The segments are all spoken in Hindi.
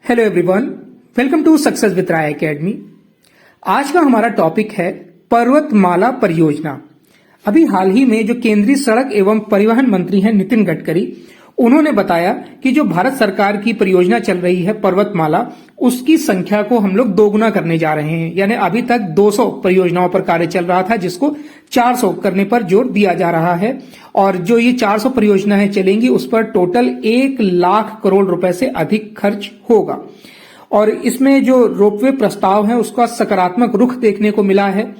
Hello everyone, welcome to success with Rai academy. आज का हमारा टॉपिक है पर्वतमाला परियोजना। अभी हाल ही में जो केंद्रीय सड़क एवं परिवहन मंत्री हैं नितिन गडकरी, उन्होंने बताया कि जो भारत सरकार की परियोजना चल रही है पर्वतमाला, उसकी संख्या को हम लोग दोगुना करने जा रहे हैं। यानी अभी तक 200 परियोजनाओं पर कार्य चल रहा था, जिसको 400 करने पर जोर दिया जा रहा है। और जो ये 400 परियोजनाएं चलेंगी, उस पर टोटल 1 लाख करोड़ रुपए से अधिक खर्च होगा। और इसमें जो रोपवे प्रस्ताव है, उसका सकारात्मक रुख देखने को मिला है।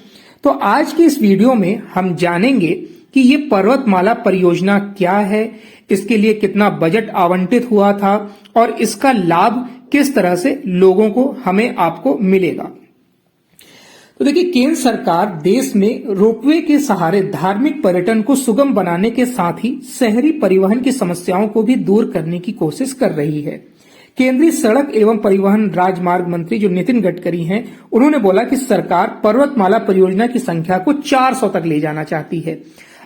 तो आज की इस वीडियो में हम जानेंगे कि ये पर्वतमाला परियोजना क्या है, इसके लिए कितना बजट आवंटित हुआ था और इसका लाभ किस तरह से लोगों को, हमें, आपको मिलेगा। तो देखिए, केंद्र सरकार देश में रोपवे के सहारे धार्मिक पर्यटन को सुगम बनाने के साथ ही शहरी परिवहन की समस्याओं को भी दूर करने की कोशिश कर रही है। केंद्रीय सड़क एवं परिवहन राजमार्ग मंत्री जो नितिन गडकरी हैं, उन्होंने बोला कि सरकार पर्वतमाला परियोजना की संख्या को 400 तक ले जाना चाहती है।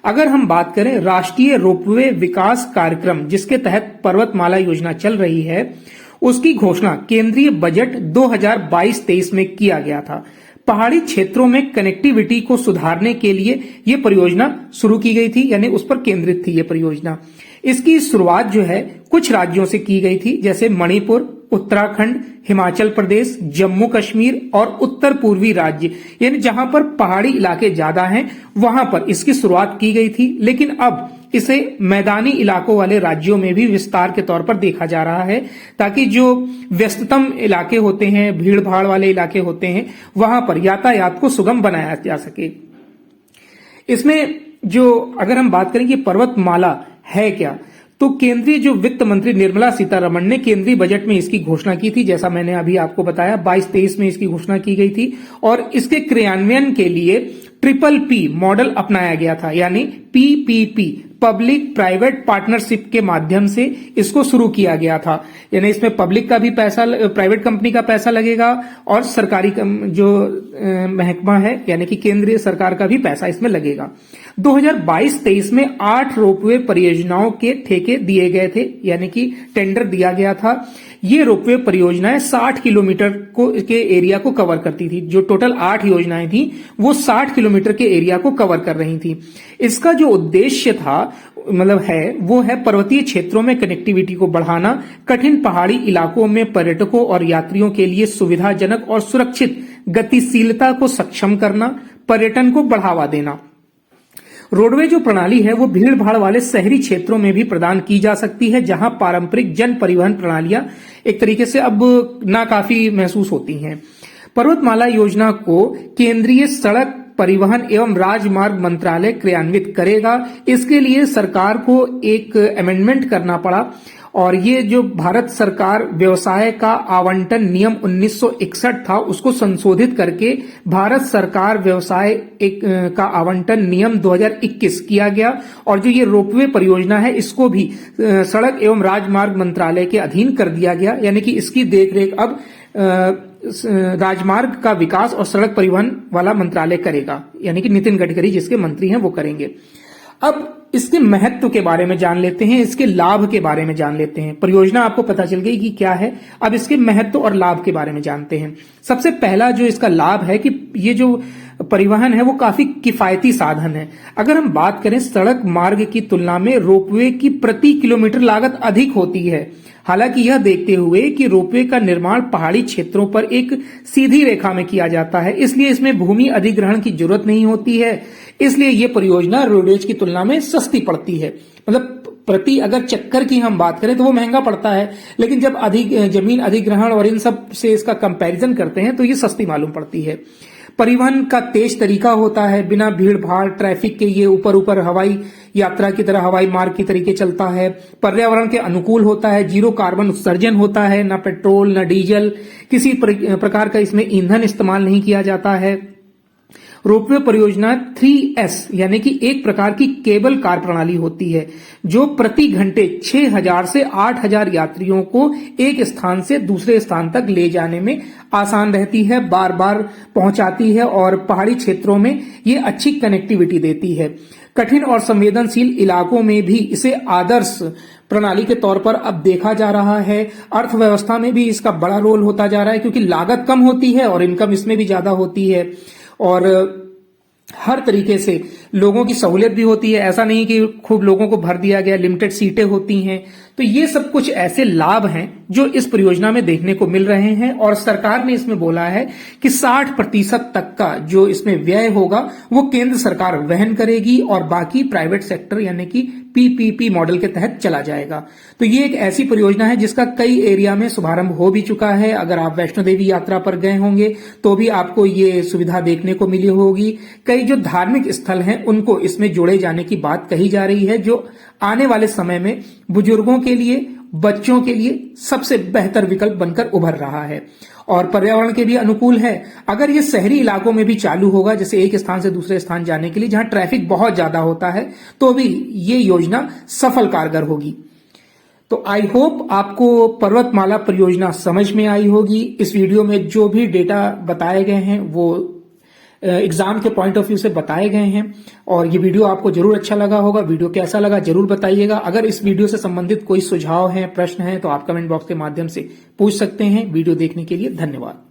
अगर हम बात करें राष्ट्रीय रोपवे विकास कार्यक्रम, जिसके तहत पर्वतमाला योजना चल रही है, उसकी घोषणा केंद्रीय बजट 2022-23 में किया गया था। पहाड़ी क्षेत्रों में कनेक्टिविटी को सुधारने के लिए ये परियोजना शुरू की गई थी, यानी उस पर केंद्रित थी ये परियोजना। इसकी शुरुआत जो है कुछ राज्यों से की गई थी, जैसे मणिपुर, उत्तराखंड, हिमाचल प्रदेश, जम्मू कश्मीर और उत्तर पूर्वी राज्य, यानी जहां पर पहाड़ी इलाके ज्यादा हैं, वहां पर इसकी शुरुआत की गई थी। लेकिन अब इसे मैदानी इलाकों वाले राज्यों में भी विस्तार के तौर पर देखा जा रहा है, ताकि जो व्यस्ततम इलाके होते हैं, भीड़ भाड़ वाले इलाके होते हैं, वहां पर यातायात को सुगम बनाया जा सके। इसमें जो अगर हम बात करें कि पर्वतमाला है क्या, तो केंद्रीय जो वित्त मंत्री निर्मला सीतारमण ने केंद्रीय बजट में इसकी घोषणा की थी। जैसा मैंने अभी आपको बताया, 22-23 में इसकी घोषणा की गई थी और इसके क्रियान्वयन के लिए PPP मॉडल अपनाया गया था, यानी PPP, पब्लिक प्राइवेट पार्टनरशिप के माध्यम से इसको शुरू किया गया था। यानी इसमें पब्लिक का भी पैसा, प्राइवेट कंपनी का पैसा लगेगा और सरकारी जो महकमा है, यानी कि केंद्रीय सरकार का भी पैसा इसमें लगेगा। 2022-23 में 8 रोपवे परियोजनाओं के ठेके दिए गए थे, यानी कि टेंडर दिया गया था। ये रोपवे परियोजनाएं 60 किलोमीटर के एरिया को कवर करती थी। जो टोटल 8 योजनाएं थी, वो 60 किलोमीटर के एरिया को कवर कर रही थी। इसका जो उद्देश्य था, वो है पर्वतीय क्षेत्रों में कनेक्टिविटी को बढ़ाना, कठिन पहाड़ी इलाकों में पर्यटकों और यात्रियों के लिए सुविधाजनक और सुरक्षित गतिशीलता को सक्षम करना, पर्यटन को बढ़ावा देना। रोडवे जो प्रणाली है, वो भीड़ भाड़ वाले शहरी क्षेत्रों में भी प्रदान की जा सकती है, जहां पारंपरिक जन परिवहन प्रणालियां एक तरीके से अब नाकाफी महसूस होती हैं। पर्वतमाला योजना को केंद्रीय सड़क परिवहन एवं राजमार्ग मंत्रालय क्रियान्वित करेगा। इसके लिए सरकार को एक अमेंडमेंट करना पड़ा और ये जो भारत सरकार व्यवसाय का आवंटन नियम 1961 था, उसको संशोधित करके भारत सरकार व्यवसाय का आवंटन नियम 2021 किया गया। और जो ये रोपवे परियोजना है, इसको भी सड़क एवं राजमार्ग मंत्रालय के अधीन कर दिया गया, यानी कि इसकी देखरेख अब राजमार्ग का विकास और सड़क परिवहन वाला मंत्रालय करेगा, यानी कि नितिन गडकरी जिसके मंत्री हैं वो करेंगे। अब इसके महत्व के बारे में जान लेते हैं, इसके लाभ के बारे में जान लेते हैं। परियोजना आपको पता चल गई कि क्या है, अब इसके महत्व और लाभ के बारे में जानते हैं। सबसे पहला जो इसका लाभ है कि ये जो परिवहन है, वो काफी किफायती साधन है। अगर हम बात करें सड़क मार्ग की तुलना में रोपवे की प्रति किलोमीटर लागत अधिक होती है। हालांकि यह देखते हुए कि रोपवे का निर्माण पहाड़ी क्षेत्रों पर एक सीधी रेखा में किया जाता है, इसलिए इसमें भूमि अधिग्रहण की जरूरत नहीं होती है। इसलिए ये परियोजना रोडवेज की तुलना में सस्ती पड़ती है। प्रति अगर चक्कर की हम बात करें तो वो महंगा पड़ता है, लेकिन जब जमीन अधिग्रहण और इन सब से इसका कंपैरिजन करते हैं तो ये सस्ती मालूम पड़ती है। परिवहन का तेज तरीका होता है, बिना भीड़ भाड़ ट्रैफिक के ये ऊपर हवाई यात्रा की तरह, हवाई मार्ग की तरीके चलता है। पर्यावरण के अनुकूल होता है, 0 कार्बन उत्सर्जन होता है, ना पेट्रोल ना डीजल, किसी प्रकार का इसमें ईंधन इस्तेमाल नहीं किया जाता है। रोपवे परियोजना 3S यानी कि एक प्रकार की केबल कार प्रणाली होती है, जो प्रति घंटे 6000 से 8000 यात्रियों को एक स्थान से दूसरे स्थान तक ले जाने में आसान रहती है, बार बार पहुंचाती है और पहाड़ी क्षेत्रों में ये अच्छी कनेक्टिविटी देती है। कठिन और संवेदनशील इलाकों में भी इसे आदर्श प्रणाली के तौर पर अब देखा जा रहा है। अर्थव्यवस्था में भी इसका बड़ा रोल होता जा रहा है, क्योंकि लागत कम होती है और इनकम इसमें भी ज्यादा होती है, और हर तरीके से लोगों की सहूलियत भी होती है। ऐसा नहीं कि खूब लोगों को भर दिया गया, लिमिटेड सीटें होती हैं। तो ये सब कुछ ऐसे लाभ हैं जो इस परियोजना में देखने को मिल रहे हैं, और सरकार ने इसमें बोला है कि 60% तक का जो इसमें व्यय होगा वो केंद्र सरकार वहन करेगी और बाकी प्राइवेट सेक्टर यानी कि पीपीपी मॉडल के तहत चला जाएगा। तो ये एक ऐसी परियोजना है जिसका कई एरिया में शुभारंभ हो भी चुका है। अगर आप वैष्णो देवी यात्रा पर गए होंगे तो भी आपको ये सुविधा देखने को मिली होगी। कई जो धार्मिक स्थल हैं उनको इसमें जोड़े जाने की बात कही जा रही है, जो आने वाले समय में बुजुर्गों के लिए, बच्चों के लिए सबसे बेहतर विकल्प बनकर उभर रहा है और पर्यावरण के भी अनुकूल है। अगर ये शहरी इलाकों में भी चालू होगा, जैसे एक स्थान से दूसरे स्थान जाने के लिए जहां ट्रैफिक बहुत ज्यादा होता है, तो भी ये योजना सफल कारगर होगी। तो आई होप आपको पर्वतमाला परियोजना समझ में आई होगी। इस वीडियो में जो भी डेटा बताए गए हैं वो एग्जाम के पॉइंट ऑफ व्यू से बताए गए हैं, और ये वीडियो आपको जरूर अच्छा लगा होगा। वीडियो कैसा लगा जरूर बताइएगा। अगर इस वीडियो से संबंधित कोई सुझाव है, प्रश्न है, तो आप कमेंट बॉक्स के माध्यम से पूछ सकते हैं। वीडियो देखने के लिए धन्यवाद।